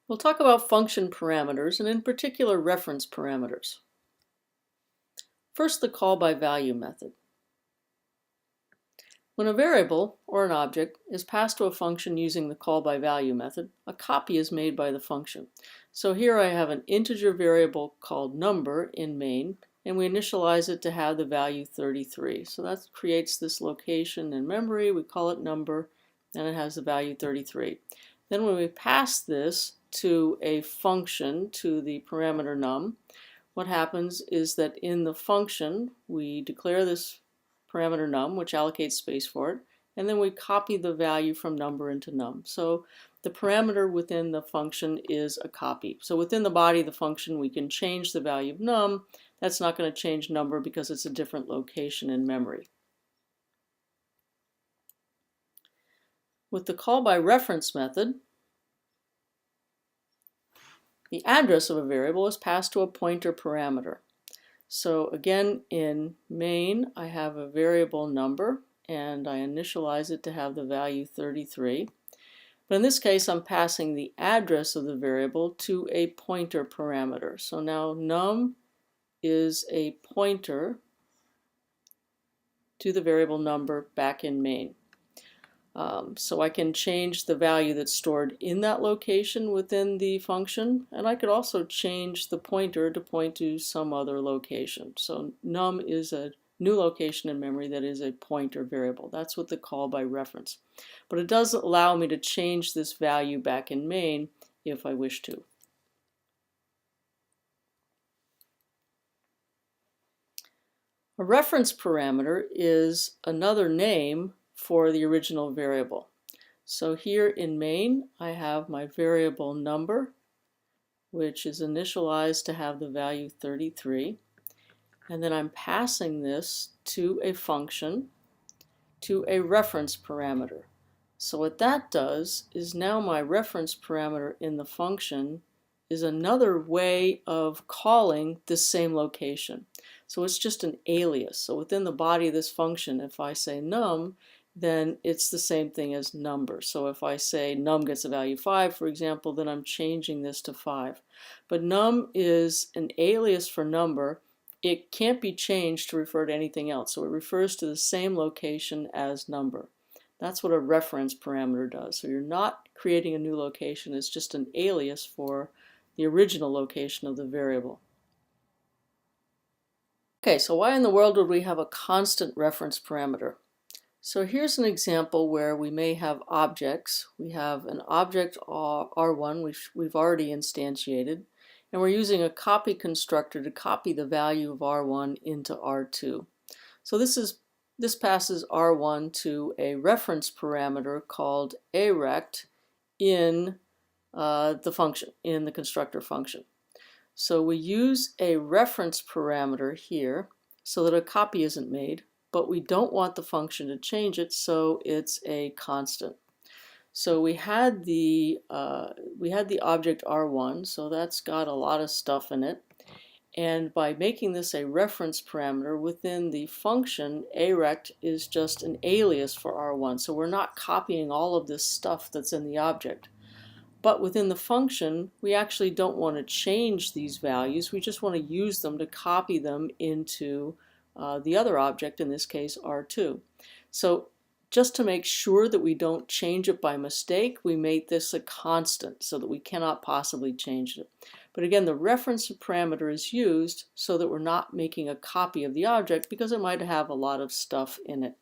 We'll talk about function parameters, and in particular reference parameters. First, the call by value method. When a variable, or an object, is passed to a function using the call by value method, a copy is made by the function. So here I have an integer variable called number in main, and we initialize it to have the value 33. So that creates this location in memory, we call it number, and it has the value 33. Then when we pass this to a function, to the parameter num, what happens is that in the function we declare this parameter num, which allocates space for it, and then we copy the value from number into num. So the parameter within the function is a copy. So within the body of the function we can change the value of num. That's not going to change number because it's a different location in memory. With the call by reference method, the address of a variable is passed to a pointer parameter. So again, in main, I have a variable number, and I initialize it to have the value 33. But in this case, I'm passing the address of the variable to a pointer parameter. So now num is a pointer to the variable number back in main. So I can change the value that's stored in that location within the function, and I could also change the pointer to point to some other location. So num is a new location in memory that is a pointer variable. That's what the call by reference. But it does allow me to change this value back in main if I wish to. A reference parameter is another name for the original variable. So here in main, I have my variable number, which is initialized to have the value 33. And then I'm passing this to a function, to a reference parameter. So what that does is now my reference parameter in the function is another way of calling this same location. So it's just an alias. So within the body of this function, if I say num, then it's the same thing as number. So if I say num gets a value 5, for example, then I'm changing this to 5. But num is an alias for number. It can't be changed to refer to anything else. So it refers to the same location as number. That's what a reference parameter does. So you're not creating a new location. It's just an alias for the original location of the variable. Okay, so why in the world would we have a constant reference parameter? So here's an example where we may have objects. We have an object R1, which we've already instantiated, and we're using a copy constructor to copy the value of R1 into R2. So this passes R1 to a reference parameter called arect in the function, in the constructor function. So we use a reference parameter here so that a copy isn't made, but we don't want the function to change it, so it's a constant. So we had the object R1, so that's got a lot of stuff in it. And by making this a reference parameter within the function, arect is just an alias for R1. So we're not copying all of this stuff that's in the object. But within the function, we actually don't want to change these values. We just want to use them to copy them into the other object, in this case R2. So just to make sure that we don't change it by mistake, we made this a constant so that we cannot possibly change it. But again, the reference parameter is used so that we're not making a copy of the object because it might have a lot of stuff in it.